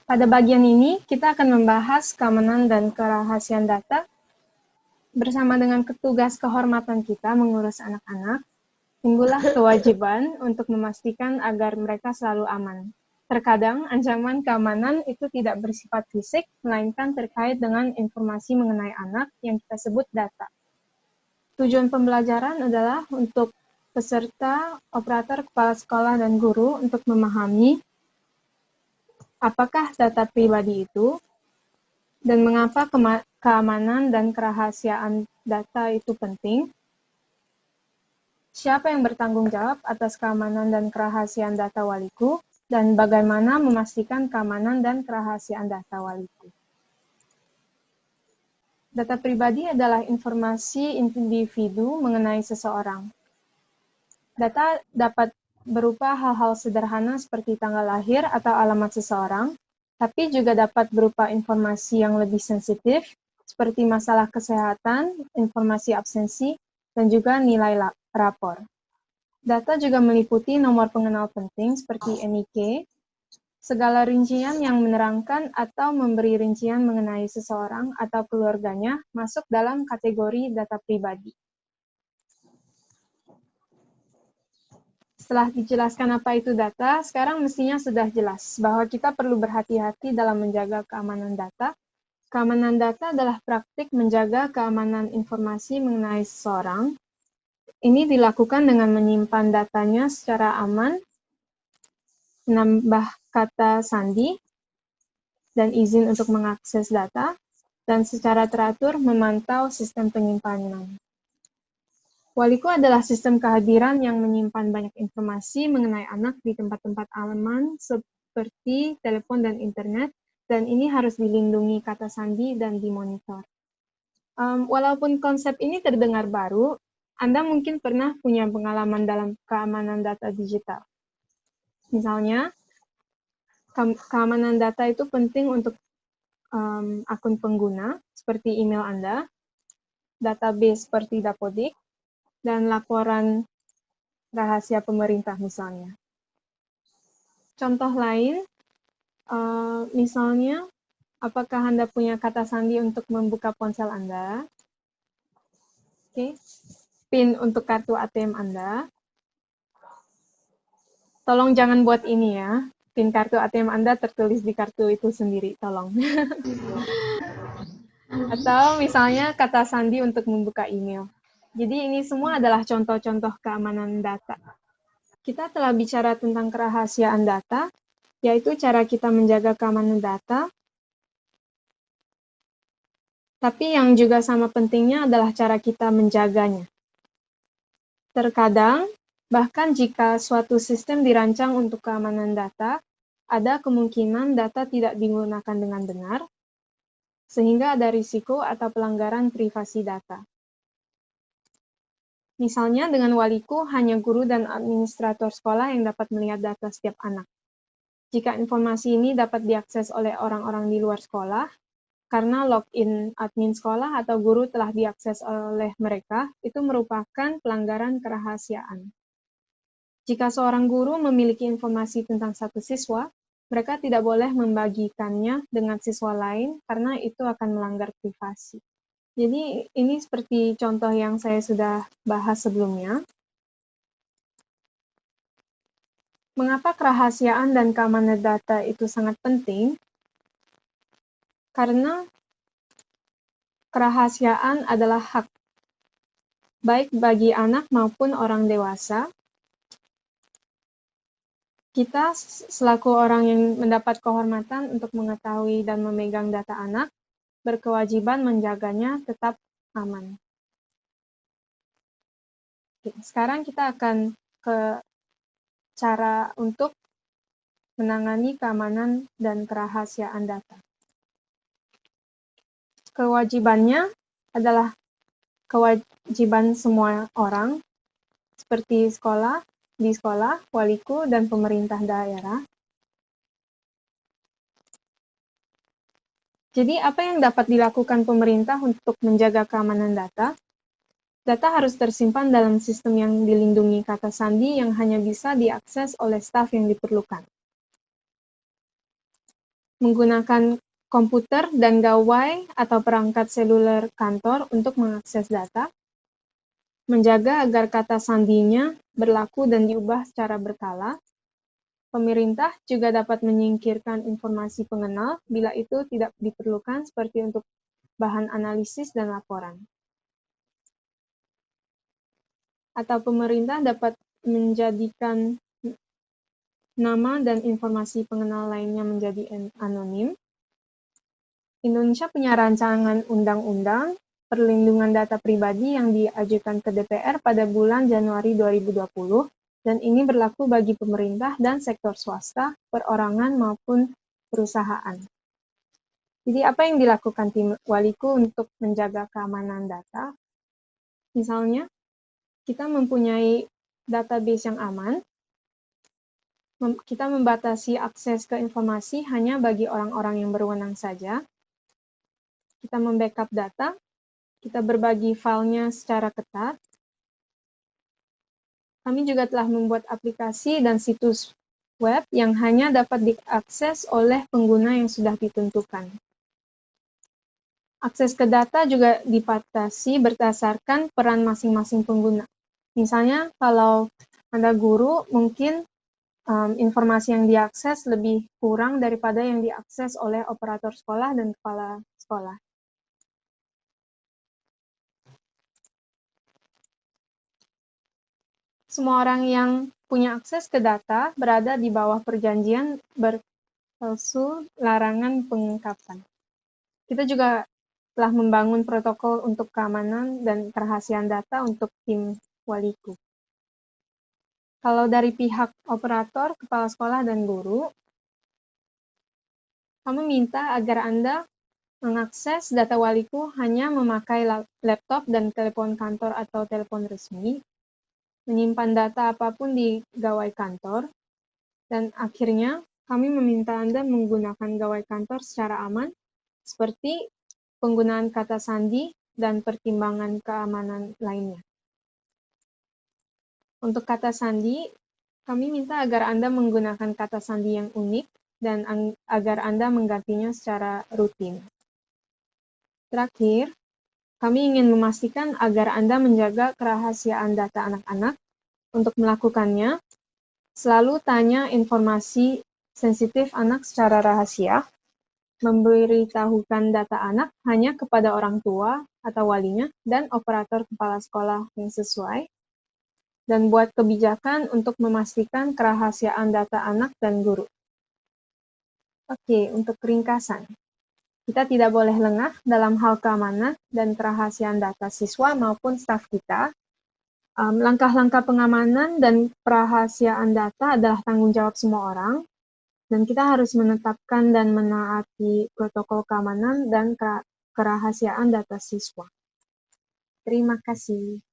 Pada bagian ini, kita akan membahas keamanan dan kerahasiaan data bersama dengan petugas kehormatan kita mengurus anak-anak. Timbullah kewajiban untuk memastikan agar mereka selalu aman. Terkadang, ancaman keamanan itu tidak bersifat fisik, melainkan terkait dengan informasi mengenai anak yang kita sebut data. Tujuan pembelajaran adalah untuk peserta, operator, kepala sekolah, dan guru untuk memahami apakah data pribadi itu, dan mengapa keamanan dan kerahasiaan data itu penting, siapa yang bertanggung jawab atas keamanan dan kerahasiaan data waliku, dan bagaimana memastikan keamanan dan kerahasiaan data waliku. Data pribadi adalah informasi individu mengenai seseorang. Data dapat berupa hal-hal sederhana seperti tanggal lahir atau alamat seseorang, tapi juga dapat berupa informasi yang lebih sensitif, seperti masalah kesehatan, informasi absensi, dan juga nilai rapor. Data juga meliputi nomor pengenal penting seperti NIK, segala rincian yang menerangkan atau memberi rincian mengenai seseorang atau keluarganya masuk dalam kategori data pribadi. Setelah dijelaskan apa itu data, sekarang mestinya sudah jelas bahwa kita perlu berhati-hati dalam menjaga keamanan data. Keamanan data adalah praktik menjaga keamanan informasi mengenai seseorang. Ini dilakukan dengan menyimpan datanya secara aman, menambah kata sandi, dan izin untuk mengakses data, dan secara teratur memantau sistem penyimpanan. Waliku adalah sistem kehadiran yang menyimpan banyak informasi mengenai anak di tempat-tempat aman seperti telepon dan internet, dan ini harus dilindungi kata sandi dan dimonitor. Walaupun konsep ini terdengar baru, Anda mungkin pernah punya pengalaman dalam keamanan data digital. Misalnya, keamanan data itu penting untuk akun pengguna, seperti email Anda, database seperti Dapodik, dan laporan rahasia pemerintah misalnya. Contoh lain, misalnya, apakah Anda punya kata sandi untuk membuka ponsel Anda? Oke. PIN untuk kartu ATM Anda. Tolong jangan buat ini ya. PIN kartu ATM Anda tertulis di kartu itu sendiri, tolong. Atau misalnya kata sandi untuk membuka email. Jadi ini semua adalah contoh-contoh keamanan data. Kita telah bicara tentang kerahasiaan data, yaitu cara kita menjaga keamanan data. Tapi yang juga sama pentingnya adalah cara kita menjaganya. Terkadang, bahkan jika suatu sistem dirancang untuk keamanan data, ada kemungkinan data tidak digunakan dengan benar, sehingga ada risiko atau pelanggaran privasi data. Misalnya dengan waliku, hanya guru dan administrator sekolah yang dapat melihat data setiap anak. Jika informasi ini dapat diakses oleh orang-orang di luar sekolah, karena login admin sekolah atau guru telah diakses oleh mereka, itu merupakan pelanggaran kerahasiaan. Jika seorang guru memiliki informasi tentang satu siswa, mereka tidak boleh membagikannya dengan siswa lain karena itu akan melanggar privasi. Jadi ini seperti contoh yang saya sudah bahas sebelumnya. Mengapa kerahasiaan dan keamanan data itu sangat penting? Karena kerahasiaan adalah hak, baik bagi anak maupun orang dewasa. Kita selaku orang yang mendapat kehormatan untuk mengetahui dan memegang data anak, berkewajiban menjaganya tetap aman. Oke, sekarang kita akan ke cara untuk menangani keamanan dan kerahasiaan data. Kewajibannya adalah kewajiban semua orang, seperti di sekolah, waliku, dan pemerintah daerah. Jadi, apa yang dapat dilakukan pemerintah untuk menjaga keamanan data? Data harus tersimpan dalam sistem yang dilindungi kata sandi yang hanya bisa diakses oleh staf yang diperlukan. Menggunakan komputer dan gawai atau perangkat seluler kantor untuk mengakses data, menjaga agar kata sandinya berlaku dan diubah secara berkala. Pemerintah juga dapat menyingkirkan informasi pengenal bila itu tidak diperlukan seperti untuk bahan analisis dan laporan. Atau pemerintah dapat menjadikan nama dan informasi pengenal lainnya menjadi anonim. Indonesia punya rancangan undang-undang perlindungan data pribadi yang diajukan ke DPR pada bulan Januari 2020, dan ini berlaku bagi pemerintah dan sektor swasta, perorangan maupun perusahaan. Jadi apa yang dilakukan tim Waliku untuk menjaga keamanan data? Misalnya, kita mempunyai database yang aman, kita membatasi akses ke informasi hanya bagi orang-orang yang berwenang saja, kita membackup data, kita berbagi filenya secara ketat. Kami juga telah membuat aplikasi dan situs web yang hanya dapat diakses oleh pengguna yang sudah ditentukan. Akses ke data juga dibatasi berdasarkan peran masing-masing pengguna. Misalnya, kalau Anda guru, mungkin informasi yang diakses lebih kurang daripada yang diakses oleh operator sekolah dan kepala sekolah. Semua orang yang punya akses ke data berada di bawah perjanjian berklausul larangan pengungkapan. Kita juga telah membangun protokol untuk keamanan dan kerahasiaan data untuk tim Waliku. Kalau dari pihak operator, kepala sekolah, dan guru, kami minta agar Anda mengakses data Waliku hanya memakai laptop dan telepon kantor atau telepon resmi, menyimpan data apapun di gawai kantor, dan akhirnya kami meminta Anda menggunakan gawai kantor secara aman, seperti penggunaan kata sandi dan pertimbangan keamanan lainnya. Untuk kata sandi, kami minta agar Anda menggunakan kata sandi yang unik dan agar Anda menggantinya secara rutin. Terakhir, kami ingin memastikan agar Anda menjaga kerahasiaan data anak-anak. Untuk melakukannya, selalu tanya informasi sensitif anak secara rahasia, memberitahukan data anak hanya kepada orang tua atau walinya dan operator kepala sekolah yang sesuai, dan buat kebijakan untuk memastikan kerahasiaan data anak dan guru. Oke, untuk ringkasan. Kita tidak boleh lengah dalam hal keamanan dan kerahasiaan data siswa maupun staf kita. Langkah-langkah pengamanan dan kerahasiaan data adalah tanggung jawab semua orang, dan kita harus menetapkan dan menaati protokol keamanan dan kerahasiaan data siswa. Terima kasih.